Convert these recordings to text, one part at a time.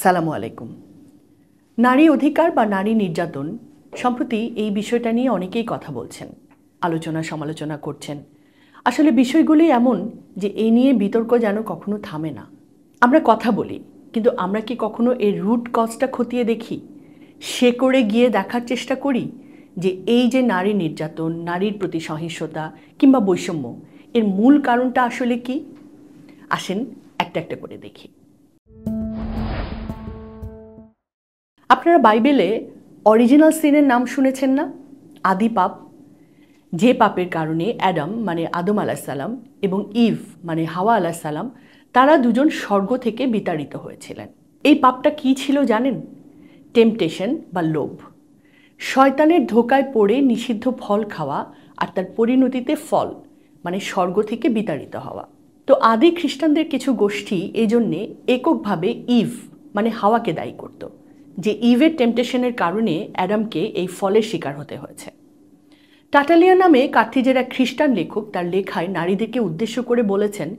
আসসালামু আলাইকুম। নারী অধিকার বা নারী নির্যাতন সম্প্রতি এই বিষয়টা নিয়ে অনেকেই কথা বলছেন, আলোচনা সমালোচনা করছেন। আসলে বিষয়গুলি এমন যে এই নিয়ে বিতর্ক যেন কখনো থামে না। আমরা কথা বলি, কিন্তু আমরা কি কখনো এর রুট কজটা খতিয়ে দেখি? শেকড়ে গিয়ে দেখার চেষ্টা করি যে এই যে নারী নির্যাতন, নারীর প্রতি সহিংসতা কিংবা বৈষম্য, এর মূল কারণটা আসলে কি? আসেন একটা একটা করে দেখি। আপনারা বাইবেলে অরিজিনাল সিনের নাম শুনেছেন না? আদি পাপ, যে পাপের কারণে অ্যাডাম মানে আদম আলাহিসাল্লাম এবং ইভ মানে হাওয়া আলাহিসাল্লাম তারা দুজন স্বর্গ থেকে বিতাড়িত হয়েছিলেন। এই পাপটা কি ছিল জানেন? টেম্পটেশন বা লোভ, শয়তানের ধোকায় পড়ে নিষিদ্ধ ফল খাওয়া আর তার পরিণতিতে ফল মানে স্বর্গ থেকে বিতাড়িত হওয়া। তো আদি খ্রিস্টানদের কিছু গোষ্ঠী এই জন্যে এককভাবে ইভ মানে হাওয়াকে দায়ী করত যে ইভের টেম্পটেশনের কারণে অ্যাডামকে এই ফলের শিকার হতে হয়েছে। টাটালিয়া নামে কার্থিজের এক খ্রিস্টান লেখক তার লেখায় নারীদেরকে উদ্দেশ্য করে বলেছেন,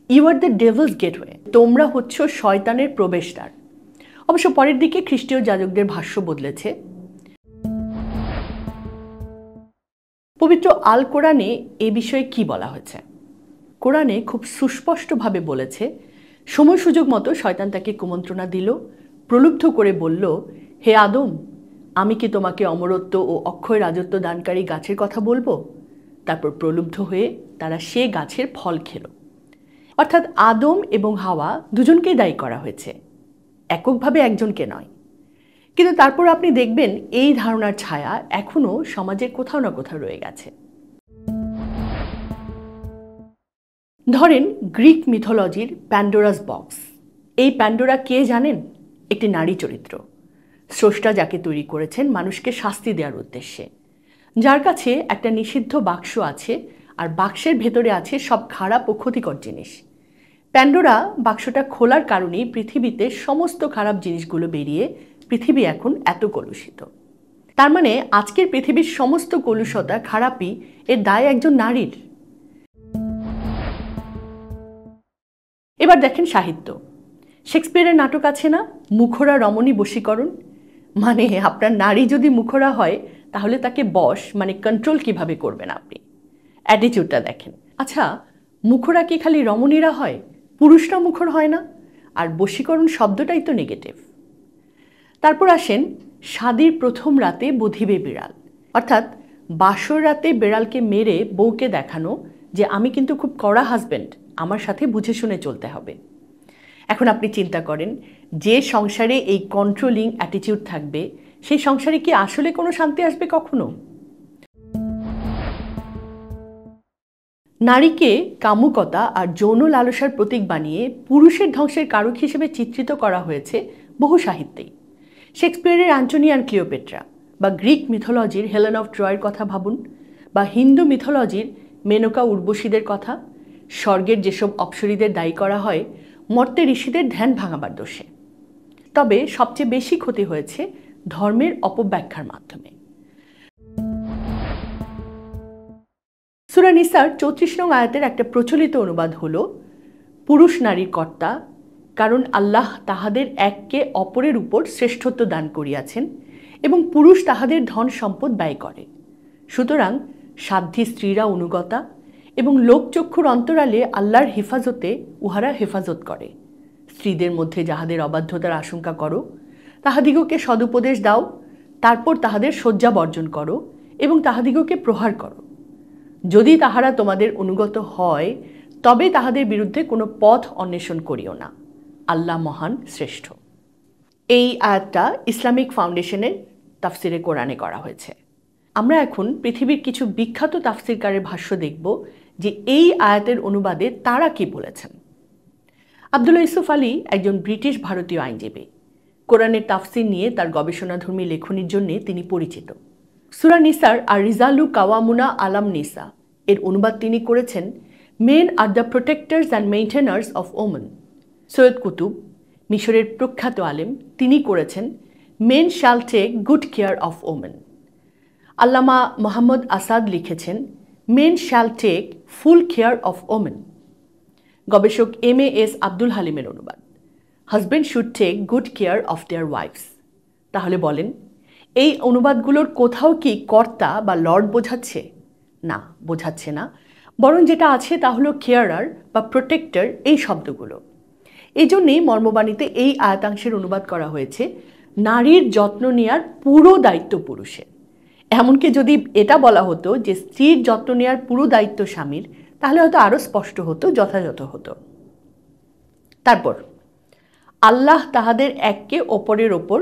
you are the devil's gateway, তোমরা হচ্ছ শয়তানের প্রবেশদ্বার। অবশ্য পরের দিকে খ্রিস্টীয় যাজকদের ভাষ্য বদলেছে। পবিত্র আল কোরআনে এ বিষয়ে কি বলা হয়েছে? কোরআনে খুব সুস্পষ্টভাবে বলেছে, সময় সুযোগ মতো শয়তান তাকে কুমন্ত্রণা দিল, প্রলুব্ধ করে বলল, হে আদম, আমি কি তোমাকে অমরত্ব ও অক্ষয় রাজত্ব দানকারী গাছের কথা বলবো? তারপর প্রলুব্ধ হয়ে তারা সে গাছের ফল খেল। অর্থাৎ আদম এবং হাওয়া দুজনকেই দায়ী করা হয়েছে, এককভাবে একজনকে নয়। কিন্তু তারপর আপনি দেখবেন এই ধারণার ছায়া এখনও সমাজের কোথাও না কোথাও রয়ে গেছে। ধরেন গ্রিক মিথোলজির প্যান্ডোরাস বক্স। এই প্যান্ডোরা কে জানেন? একটি নারী চরিত্র, স্রষ্টা যাকে তৈরি করেছেন মানুষকে শাস্তি দেওয়ার উদ্দেশ্যে, যার কাছে একটা নিষিদ্ধ বাক্স আছে আর বাক্সের ভেতরে আছে সব খারাপ ও ক্ষতিকর জিনিস। প্যান্ডোরা বাক্সটা খোলার কারণেই পৃথিবীতে সমস্ত খারাপ জিনিসগুলো বেরিয়ে পৃথিবী এখন এত কলুষিত। তার মানে আজকের পৃথিবীর সমস্ত কলুষতা, খারাপই এর দায় একজন নারীর। এবার দেখেন সাহিত্য। শেক্সপিয়ারের নাটক আছে না, মুখরা রমণী বশীকরণ? মানে আপনার নারী যদি মুখরা হয় তাহলে তাকে বশ মানে কন্ট্রোল কিভাবে করবেন আপনি? অ্যাটিটিউডটা দেখেন। আচ্ছা, মুখরা কি খালি রমণীরা হয়? পুরুষরা মুখর হয় না? আর বশীকরণ শব্দটাই তো নেগেটিভ। তারপর আসেন শাদীর প্রথম রাতে বধিবে বিড়াল, অর্থাৎ বাসর রাতে বিড়ালকে মেরে বউকে দেখানো যে আমি কিন্তু খুব কড়া হাজব্যান্ড, আমার সাথে বুঝে শুনে চলতে হবে। এখন আপনি চিন্তা করেন, যে সংসারে এই কন্ট্রোলিং অ্যাটিটিউড থাকবে সেই সংসারে কি আসলে কোনো শান্তি আসবে কখনো? নারীকে কামুকতা আর যৌন লালসার প্রতীক বানিয়ে পুরুষের ধ্বংসের কারক হিসেবে চিত্রিত করা হয়েছে বহু সাহিত্যেই। শেক্সপিয়ারের অ্যান্টনি অ্যান্ড ক্লিওপেট্রা, বা গ্রিক মিথোলজির হেলেন অফ ট্রয়ের কথা ভাবুন, বা হিন্দু মিথোলজির মেনকা উর্বশীদের কথা। স্বর্গের যেসব অপ্সরীদের দায়ী করা হয় মর্তে ঋষিদের ধ্যান ভাঙাবার দোষে। তবে সবচেয়ে বেশি ক্ষতি হয়েছে ধর্মের অপব্যাখ্যার মাধ্যমে। সূরা নিসার 34 নং আয়াতের একটা প্রচলিত অনুবাদ হলো, পুরুষ নারীর কর্তা, কারণ আল্লাহ তাহাদের এককে অপরের উপর শ্রেষ্ঠত্ব দান করিয়াছেন এবং পুরুষ তাহাদের ধন সম্পদ ব্যয় করে। সুতরাং সাধ্বী স্ত্রীরা অনুগতা এবং লোকচক্ষুর অন্তরালে আল্লাহর হেফাজতে উহারা হেফাজত করে। স্ত্রীদের মধ্যে যাহাদের অবাধ্যতার আশঙ্কা করো তাহাদিগকে সদুপদেশ দাও, তারপর তাহাদের শয্যা বর্জন করো এবং তাহাদিগকে প্রহার করো। যদি তাহারা তোমাদের অনুগত হয় তবে তাহাদের বিরুদ্ধে কোনো পথ অন্বেষণ করিও না, আল্লাহ মহান শ্রেষ্ঠ। এই আয়াতটা ইসলামিক ফাউন্ডেশনের তাফসিরে কোরআনে করা হয়েছে। আমরা এখন পৃথিবীর কিছু বিখ্যাত তাফসিরকারের ভাষ্য দেখব যে এই আয়াতের অনুবাদে তারা কি বলেছেন। আব্দুল্লাহ ইউসুফ আলী একজন ব্রিটিশ ভারতীয় আইনজীবী। কোরআনের তাফসির নিয়ে তার গবেষণাধর্মী লেখনীর জন্য তিনি পরিচিত। সূরা নিসার আর রিজালু কাওয়ামুনা আলাম নিসা এর অনুবাদ তিনি করেছেন, men are the protectors and maintainers of women. Sayyid Qutb, মিশরের প্রখ্যাত আলেম, তিনি করেছেন, men shall take good care of women. Allama Muhammad Asad লিখেছেন, men shall take full care of women. গবেষক MAS আব্দুল হালিমের অনুবাদ। Husband should take good care of their wives. তাহলে বলেন, এই অনুবাদগুলোর কোথাও কি কর্তা বা লর্ড বোঝাচ্ছে? না, বোঝাচ্ছে না। বরং যেটা আছে তা হলো কেয়ারার বা প্রোটেক্টর, এই শব্দগুলো। এই জন্যেই মর্মবাণীতে এই আয়াতাংশের অনুবাদ করা হয়েছে নারীর যত্ন নেওয়ার পুরো দায়িত্ব পুরুষের। এমনকি যদি এটা বলা হতো যে স্ত্রীর যত্ন নেওয়ার পুরো দায়িত্ব স্বামীর, তাহলে হয়তো আরও স্পষ্ট হতো, যথাযথ হতো। তারপর আল্লাহ তাহাদের একে অপরের ওপর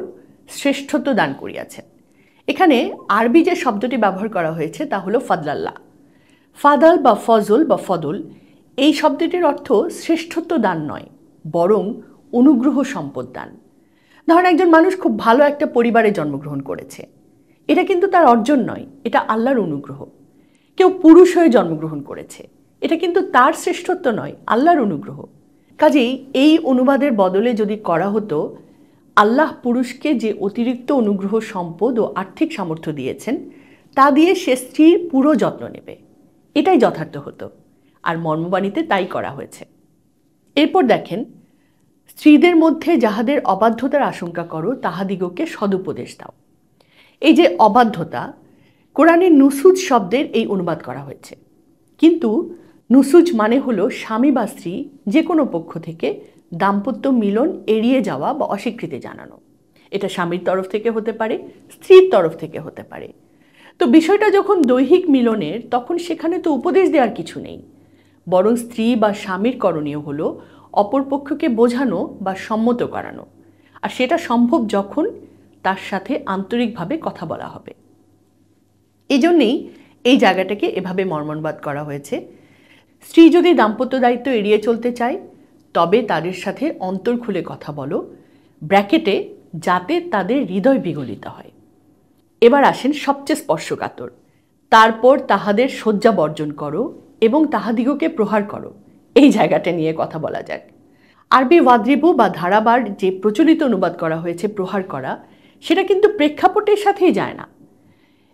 শ্রেষ্ঠত্ব দান করিয়াছেন। এখানে আরবি যে শব্দটি ব্যবহার করা হয়েছে তা হলো ফাদলাল্লাহ। ফাদাল বা ফজল বা ফদল, এই শব্দটির অর্থ শ্রেষ্ঠত্ব দান নয়, বরং অনুগ্রহ সম্পদ দান। ধরেন একজন মানুষ খুব ভালো একটা পরিবারে জন্মগ্রহণ করেছে, এটা কিন্তু তার অর্জন নয়, এটা আল্লাহর অনুগ্রহ। কেউ পুরুষ হয়ে জন্মগ্রহণ করেছে, এটা কিন্তু তার শ্রেষ্ঠত্ব নয়, আল্লাহর অনুগ্রহ। কাজেই এই অনুবাদের বদলে যদি করা হতো আল্লাহ পুরুষকে যে অতিরিক্ত অনুগ্রহ সম্পদ ও আর্থিক সামর্থ্য দিয়েছেন তা দিয়ে সে স্ত্রীর পুরো যত্ন নেবে, এটাই যথার্থ হতো। আর মর্মবাণীতে তাই করা হয়েছে। এরপর দেখেন, স্ত্রীদের মধ্যে যাহাদের অবাধ্যতার আশঙ্কা করো তাহাদিগকে সদুপদেশ দাও। এই যে অবাধ্যতা, কোরআনে নুসুজ শব্দের এই অনুবাদ করা হয়েছে, কিন্তু নুসুজ মানে হলো স্বামী বা স্ত্রী যে কোনো পক্ষ থেকে দাম্পত্য মিলন এড়িয়ে যাওয়া বা অস্বীকৃতি জানানো। এটা স্বামীর তরফ থেকে হতে পারে, স্ত্রীর তরফ থেকে হতে পারে। তো বিষয়টা যখন দৈহিক মিলনের, তখন সেখানে তো উপদেশ দেওয়ার কিছু নেই, বরং স্ত্রী বা স্বামীর করণীয় হলো অপরপক্ষকে বোঝানো বা সম্মত করানো। আর সেটা সম্ভব যখন তার সাথে আন্তরিকভাবে কথা বলা হবে। এই জন্যেই এই জায়গাটাকে এভাবে মর্মনবাদ করা হয়েছে। স্ত্রী যদি দাম্পত্য দায়িত্ব এড়িয়ে চলতে চায় তবে তাদের সাথে অন্তর খুলে কথা বলো, ব্র্যাকেটে যাতে তাদের হৃদয় বিগলিত হয়। এবার আসেন সবচেয়ে স্পর্শকাতর, তারপর তাহাদের শয্যা বর্জন করো এবং তাহাদিগকে প্রহার করো, এই জায়গাটা নিয়ে কথা বলা যাক। আরবি ওয়াদ্রিবু বা ধারাবার যে প্রচলিত অনুবাদ করা হয়েছে প্রহার করা, সেটা কিন্তু প্রেক্ষাপটের সাথেই যায় না।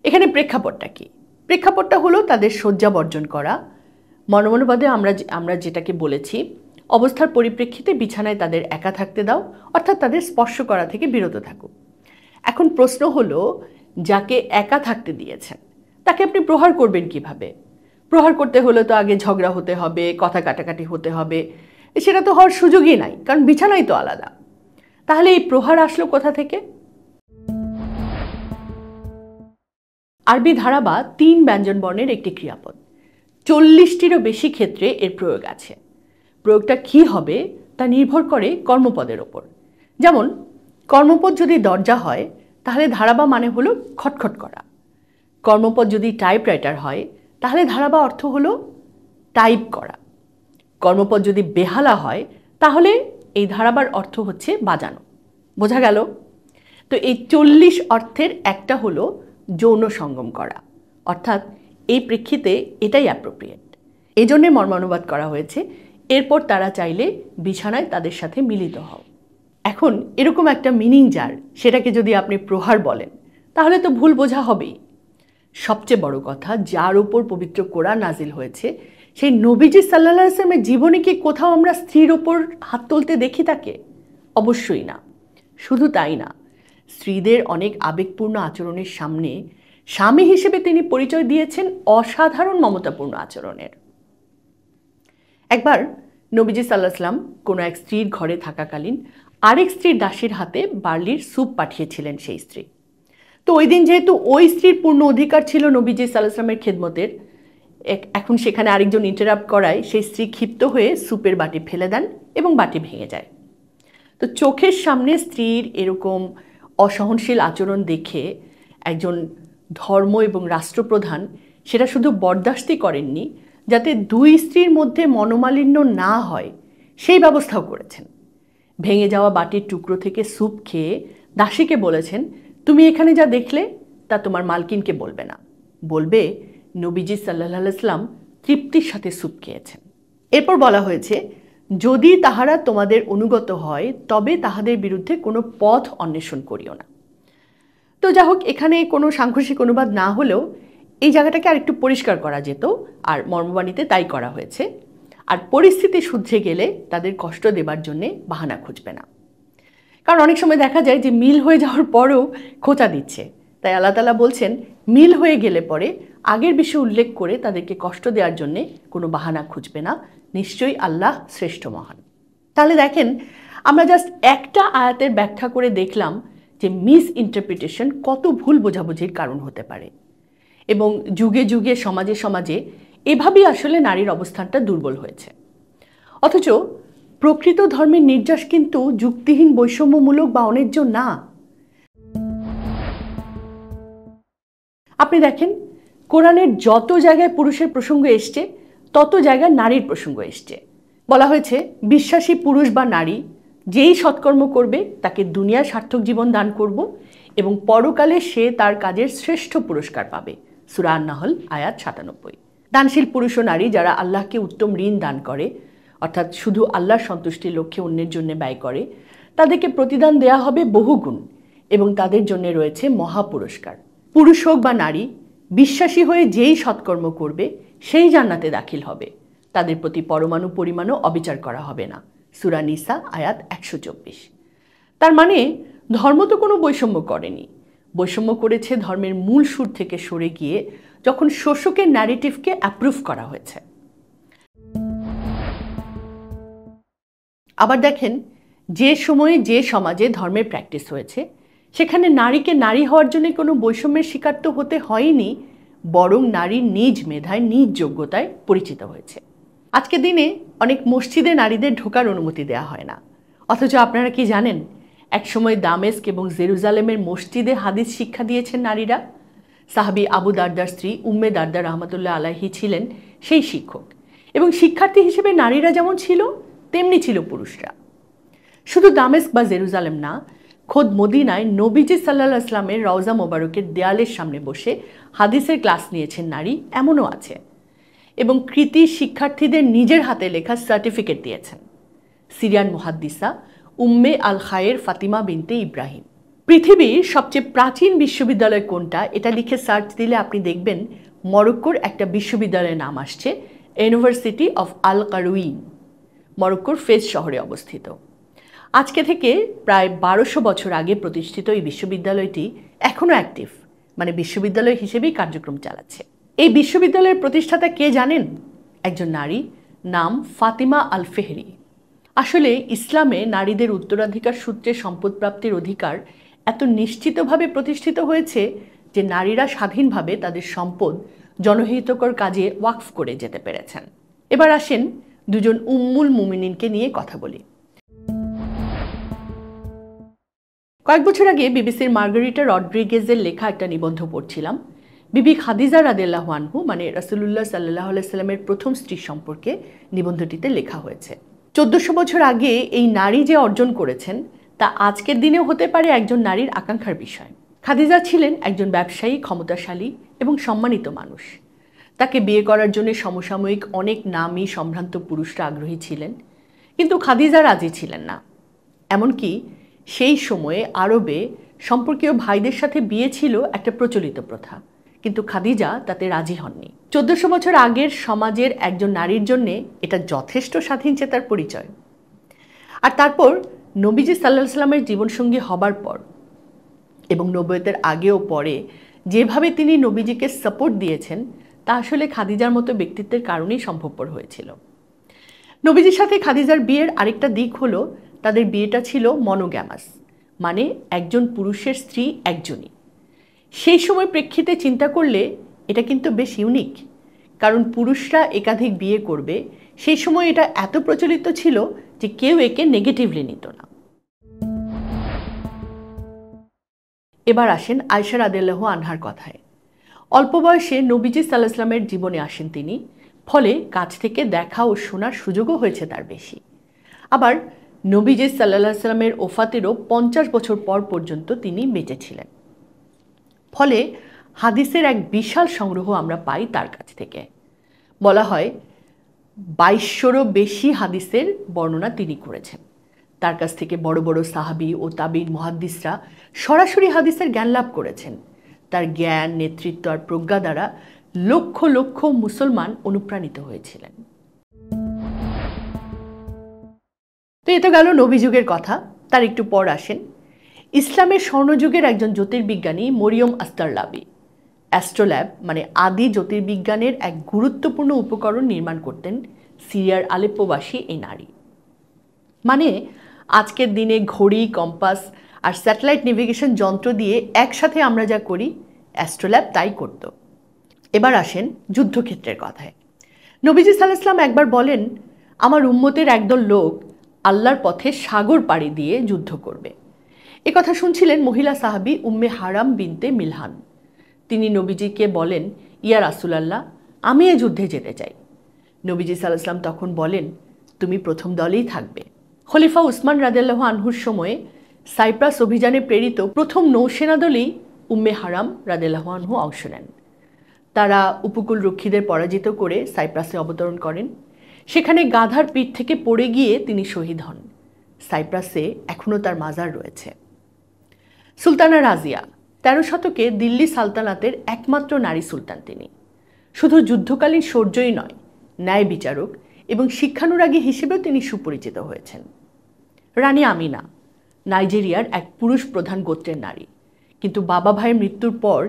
এখানে প্রেক্ষাপটটা কি? প্রেক্ষাপটটা হলো তাদের শয্যা বর্জন করা। মর্মনুবাদে আমরা যেটাকে বলেছি, অবস্থার পরিপ্রেক্ষিতে বিছানায় তাদের একা থাকতে দাও, অর্থাৎ তাদের স্পর্শ করা থেকে বিরত থাকো। এখন প্রশ্ন হলো, যাকে একা থাকতে দিয়েছেন তাকে আপনি প্রহার করবেন কিভাবে? প্রহার করতে হলে তো আগে ঝগড়া হতে হবে, কথা কাটাকাটি হতে হবে, সেটা তো হওয়ার সুযোগই নাই, কারণ বিছানাই তো আলাদা। তাহলে এই প্রহার আসলো কোথা থেকে? আরবি ধারাবা 3 ব্যঞ্জন বর্ণের একটি ক্রিয়াপদ, 40টিরও বেশি ক্ষেত্রে এর প্রয়োগ আছে। প্রয়োগটা কি হবে তা নির্ভর করে কর্মপদের ওপর। যেমন কর্মপদ যদি দরজা হয় তাহলে ধারাবা মানে হলো খটখট করা। কর্মপদ যদি টাইপরাইটার হয় তাহলে ধারাবা অর্থ হলো টাইপ করা। কর্মপদ যদি বেহালা হয় তাহলে এই ধারাবার অর্থ হচ্ছে বাজানো। বোঝা গেল? তো এই 40 অর্থের একটা হলো যৌন সঙ্গম করা, অর্থাৎ এই প্রেক্ষিতে এটাই অ্যাপ্রোপ্রিয়েট। এই জন্যে মর্মানুবাদ করা হয়েছে, এরপর তারা চাইলে বিছানায় তাদের সাথে মিলিত হও। এখন এরকম একটা মিনিং যার, সেটাকে যদি আপনি প্রহার বলেন তাহলে তো ভুল বোঝা হবেই। সবচেয়ে বড় কথা, যার উপর পবিত্র কোরআন নাজিল হয়েছে সেই নবীজি সাল্লাল্লাহু আলাইহি ওয়াসাল্লামের জীবনে কি কোথাও আমরা স্ত্রীর ওপর হাত তুলতে দেখি তাকে? অবশ্যই না। শুধু তাই না, স্ত্রীদের অনেক আবেগপূর্ণ আচরণের সামনে স্বামী হিসেবে তিনি পরিচয় দিয়েছেন অসাধারণ মমতাপূর্ণ আচরণের। একবার নবীজি সাল্লাল্লাহু আলাইহি ওয়াসাল্লাম কোনো এক স্ত্রীর ঘরে থাকাকালীন আরেক স্ত্রীর দাসীর হাতে বার্লির স্যুপ পাঠিয়েছিলেন সেই স্ত্রী। তো ওই দিন যেহেতু ওই স্ত্রীর পূর্ণ অধিকার ছিল নবীজি সাল্লাল্লাহু আলাইহি ওয়াসাল্লামের খেদমতের, এখন সেখানে আরেকজন ইন্টারাপ্ট করায় সেই স্ত্রী ক্ষিপ্ত হয়ে স্যুপের বাটি ফেলে দেন এবং বাটি ভেঙে যায়। তো চোখের সামনে স্ত্রীর এরকম অসহনশীল আচরণ দেখে একজন ধর্ম এবং রাষ্ট্রপ্রধান সেটা শুধু বরদাস্তি করেননি, যাতে দুই স্ত্রীর মধ্যে মনোমালিন্য না হয় সেই ব্যবস্থাও করেছেন। ভেঙে যাওয়া বাটির টুকরো থেকে স্যুপ খেয়ে দাসীকে বলেছেন, তুমি এখানে যা দেখলে তা তোমার মালকিনকে বলবে না, বলবে নবীজি সাল্লাল্লাহু আলাইহি ওয়াসাল্লাম তৃপ্তির সাথে স্যুপ খেয়েছেন। এরপর বলা হয়েছে, যদি তাহারা তোমাদের অনুগত হয় তবে তাহাদের বিরুদ্ধে কোনো পথ অন্বেষণ করিও না। তো যাই হোক, এখানে কোনো সাংঘর্ষিক অনুবাদ না হলেও এই জায়গাটাকে আরেকটু পরিষ্কার করা যেত, আর মর্মবাণীতে তাই করা হয়েছে। আর পরিস্থিতি শুধরে গেলে তাদের কষ্ট দেবার জন্যে বাহানা খুঁজবে না। কারণ অনেক সময় দেখা যায় যে মিল হয়ে যাওয়ার পরেও খোঁচা দিচ্ছে। তাই আল্লাহ তাআলা বলছেন মিল হয়ে গেলে পরে আগের বিষয় উল্লেখ করে তাদেরকে কষ্ট দেওয়ার জন্যে কোনো বাহানা খুঁজবে না, নিশ্চয়ই আল্লাহ শ্রেষ্ঠ মহান। তাহলে দেখেন, আমরা জাস্ট একটা আয়াতের ব্যাখ্যা করে দেখলাম যে মিস ইন্টারপ্রিটেশন কত ভুল বোঝাবুঝির কারণ হতে পারে, এবং যুগে যুগে সমাজে সমাজে এভাবেই আসলে নারীর অবস্থানটা দুর্বল হয়েছে। অথচ প্রকৃত ধর্মের নির্যাস কিন্তু যুক্তিহীন, বৈষম্যমূলক বা অন্যায্য না। আপনি দেখেন, কোরআনের যত জায়গায় পুরুষের প্রসঙ্গ এসছে তত জায়গায় নারীর প্রসঙ্গ এসছে। বলা হয়েছে বিশ্বাসী পুরুষ বা নারী যেই সৎকর্ম করবে তাকে দুনিয়ার সার্থক জীবন দান করব এবং পরকালে সে তার কাজের শ্রেষ্ঠ পুরস্কার পাবে। সূরা আন-নাহল আয়াত ৯৭। দানশীল পুরুষ ও নারী যারা আল্লাহকে উত্তম ঋণ দান করে, অর্থাৎ শুধু আল্লাহর সন্তুষ্টির লক্ষ্যে অন্যের জন্য ব্যয় করে, তাদেরকে প্রতিদান দেয়া হবে বহুগুণ এবং তাদের জন্য রয়েছে মহা পুরস্কার। পুরুষ হোক বা নারী, বিশ্বাসী হয়ে যেই সৎকর্ম করবে সেই জান্নাতে দাখিল হবে, তাদের প্রতি পরমাণু পরিমাণও অবিচার করা হবে না। সূরা নিসা আয়াত ১২৪। তার মানে ধর্ম তো কোনো বৈষম্য করেনি, বৈষম্য করেছে ধর্মের মূল সুর থেকে সরে গিয়ে যখন শোষকের ন্যারেটিভকে অ্যাপ্রুভ করা হয়েছে। আবার দেখেন, যে সময়ে যে সমাজে ধর্মের প্র্যাকটিস হয়েছে সেখানে নারীকে নারী হওয়ার জন্য কোনো বৈষম্যের শিকার তো হতে হয়নি, বরং নারীর নিজ মেধায়, নিজ যোগ্যতায় পরিচিত হয়েছে। আজকের দিনে অনেক মসজিদে নারীদের ঢোকার অনুমতি দেওয়া হয় না, অথচ আপনারা কি জানেন একসময় দামেস্ক এবং জেরুজালেমের মসজিদে হাদিস শিক্ষা দিয়েছেন নারীরা। সাহাবী আবু দারদার স্ত্রী উম্মে দারদা রাহমাতুল্লাহ আলাইহি ছিলেন সেই শিক্ষক, এবং শিক্ষার্থী হিসেবে নারীরা যেমন ছিল তেমনি ছিল পুরুষরা। শুধু দামেস্ক বা জেরুজালেম না, খোদ মদিনায় নবীজি সাল্লাল্লাহু আলাইহি ওয়াসাল্লামের রওজা মোবারকের দেয়ালের সামনে বসে হাদিসের ক্লাস নিয়েছেন নারী, এমনও আছে, এবং কৃতি শিক্ষার্থীদের নিজের হাতে লেখা সার্টিফিকেট দিয়েছেন। সিরিয়ান মুহাদ্দিসা উম্মে আল খায়ের ফাতিমা বিনতে ইব্রাহিম। পৃথিবীর সবচেয়ে প্রাচীন বিশ্ববিদ্যালয় কোনটা এটা লিখে সার্চ দিলে আপনি দেখবেন মরক্কোর একটা বিশ্ববিদ্যালয়ের নাম আসছে, ইউনিভার্সিটি অফ আল কারউইন, মরক্কোর ফেজ শহরে অবস্থিত। আজকে থেকে প্রায় ১২০০ বছর আগে প্রতিষ্ঠিত এই বিশ্ববিদ্যালয়টি এখনও অ্যাক্টিভ, মানে বিশ্ববিদ্যালয় হিসেবেই কার্যক্রম চালাচ্ছে। এই বিশ্ববিদ্যালয়ের প্রতিষ্ঠাতা কে জানেন? একজন নারী, নাম ফাতিমা আল ফেহরি। আসলে ইসলামে নারীদের উত্তরাধিকার সূত্রে সম্পদ প্রাপ্তির অধিকার এত নিশ্চিতভাবে প্রতিষ্ঠিত হয়েছে যে নারীরা স্বাধীনভাবে তাদের সম্পদ জনহিতকর কাজে ওয়াকফ করে যেতে পেরেছেন। এবার আসেন দুজন উম্মুল মুমিনিনকে নিয়ে কথা বলি। কয়েক বছর আগে বিবিসির মার্গারিটা রড্রিগেজের লেখা একটা নিবন্ধ পড়ছিলাম। বিবি খাদিজা রাদিয়াল্লাহু আনহু, মানে রাসূলুল্লাহ সাল্লাল্লাহু আলাইহি সাল্লামের প্রথম স্ত্রী সম্পর্কে নিবন্ধটিতে লেখা হয়েছে। ১৪০০ বছর আগে এই নারী যে অর্জন করেছেন তা আজকের দিনেও হতে পারে একজন নারীর আকাঙ্ক্ষার বিষয়। খাদিজা ছিলেন একজন ব্যবসায়ী, ক্ষমতাশালী এবং সম্মানিত মানুষ। তাকে বিয়ে করার জন্য সমসাময়িক অনেক নামী সম্ভ্রান্ত পুরুষরা আগ্রহী ছিলেন, কিন্তু খাদিজা রাজি ছিলেন না। এমনকি সেই সময়ে আরবে সম্পর্কীয় ভাইদের সাথে বিয়ে ছিল একটা প্রচলিত প্রথা, কিন্তু খাদিজা তাতে রাজি হননি। ১৪০০ বছর আগের সমাজের একজন নারীর জন্য এটা যথেষ্ট স্বাধীনচেতার পরিচয়। আর তারপর নবীজি সাল্লাল্লাহু আলাইহি সাল্লামের জীবনসঙ্গী হবার পর এবং নবুয়তের আগে ও পরে যেভাবে তিনি নবীজিকে সাপোর্ট দিয়েছেন তা আসলে খাদিজার মতো ব্যক্তিত্বের কারণেই সম্ভবপর হয়েছিল। নবীজির সাথে খাদিজার বিয়ের আরেকটা দিক হলো তাদের বিয়েটা ছিল মনোগ্যামাস, মানে একজন পুরুষের স্ত্রী একজনই। সেই সময় প্রেক্ষিতে চিন্তা করলে এটা কিন্তু বেশ ইউনিক, কারণ পুরুষরা একাধিক বিয়ে করবে সেই সময় এটা এত প্রচলিত ছিল যে কেউ একে নেগেটিভলি নিত না। এবার আসেন আয়েশা রাদিয়াল্লাহু আনহার কথায়। অল্প বয়সে নবীজি সাল্লাল্লাহু আলাইহি ওয়াসাল্লামের জীবনে আসেন তিনি, ফলে কাছ থেকে দেখা ও শোনার সুযোগও হয়েছে তার বেশি। আবার নবীজি সাল্লাল্লাহু আলাইহি ওয়াসাল্লামের ওফাতেরও ৫০ বছর পর পর্যন্ত তিনি বেঁচে ছিলেন। ফলে হাদিসের এক বিশাল সংগ্রহ আমরা পাই তার কাছ থেকে। বলা হয় ২২০০রও বেশি হাদিসের বর্ণনা তিনি করেছেন। তার কাছ থেকে বড় বড় সাহাবী ও তাবিঈন মুহাদ্দিসরা সরাসরি হাদিসের জ্ঞান লাভ করেছেন। তার জ্ঞান, নেতৃত্ব আর প্রজ্ঞা দ্বারা লক্ষ লক্ষ মুসলমান অনুপ্রাণিত হয়েছিলেন। তো এ তো গেল নবী যুগের কথা। তার একটু পর আসেন ইসলামের স্বর্ণযুগের একজন জ্যোতির্বিজ্ঞানী মরিয়ম আস্তারলাবি। অ্যাস্ট্রোল্যাব মানে আদি জ্যোতির্বিজ্ঞানের এক গুরুত্বপূর্ণ উপকরণ নির্মাণ করতেন সিরিয়ার আলেপ্পোবাসী এই নারী। মানে আজকের দিনে ঘড়ি, কম্পাস আর স্যাটেলাইট নেভিগেশন যন্ত্র দিয়ে একসাথে আমরা যা করি, অ্যাস্ট্রোল্যাব তাই করত। এবার আসেন যুদ্ধক্ষেত্রের কথায়। নবীজি সাল্লাল্লাহু আলাইহি ওয়াসাল্লাম একবার বলেন, আমার উম্মতের একদল লোক আল্লাহর পথে সাগর পাড়ি দিয়ে যুদ্ধ করবে। এ কথা শুনছিলেন মহিলা সাহাবী উম্মে হারাম বিনতে মিলহান। তিনি নবীজিকে বলেন, ইয়া রাসূলুল্লাহ, আমি এ যুদ্ধে যেতে চাই। নবীজি সাল্লাল্লাহু আলাইহি ওয়াসাল্লাম তখন বলেন, তুমি প্রথম দলেই থাকবে। খলিফা উসমান রাদিয়াল্লাহু আনহুর সময়ে সাইপ্রাস অভিযানে প্রেরিত প্রথম নৌসেনা দলেই উম্মে হারাম রাদিয়াল্লাহু আনহু অংশ নেন। তারা উপকূলরক্ষীদের পরাজিত করে সাইপ্রাসে অবতরণ করেন। সেখানে গাধার পিঠ থেকে পড়ে গিয়ে তিনি শহীদ হন। সাইপ্রাসে এখনও তার মাজার রয়েছে। সুলতানা রাজিয়া ১৩ শতকে দিল্লি সালতানাতের একমাত্র নারী সুলতান তিনি। শুধু যুদ্ধকালীন শৌর্যই নয়, ন্যায় বিচারক এবং শিক্ষানুরাগী হিসেবেও তিনি সুপরিচিত হয়েছেন। রানী আমিনা নাইজেরিয়ার এক পুরুষ প্রধান গোত্রের নারী, কিন্তু বাবা ভাইয়ের মৃত্যুর পর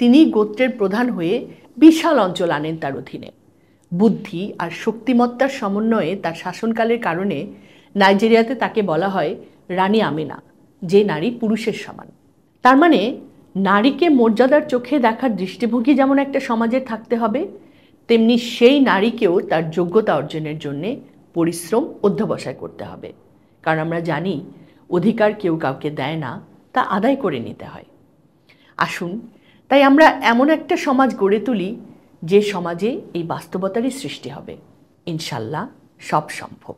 তিনি গোত্রের প্রধান হয়ে বিশাল অঞ্চল আনেন তার অধীনে। বুদ্ধি আর শক্তিমত্তার সমন্বয়ে তার শাসনকালের কারণে নাইজেরিয়াতে তাকে বলা হয় রানী আমিনা, যে নারী পুরুষের সমান। তার মানে নারীকে মর্যাদার চোখে দেখার দৃষ্টিভঙ্গি যেমন একটা সমাজের থাকতে হবে, তেমনি সেই নারীকেও তার যোগ্যতা অর্জনের জন্যে পরিশ্রম অধ্যবসায় করতে হবে। কারণ আমরা জানি অধিকার কেউ কাউকে দেয় না, তা আদায় করে নিতে হয়। আসুন তাই আমরা এমন একটা সমাজ গড়ে তুলি যে সমাজে এই বাস্তবতারই সৃষ্টি হবে। ইনশাল্লাহ সব সম্ভব।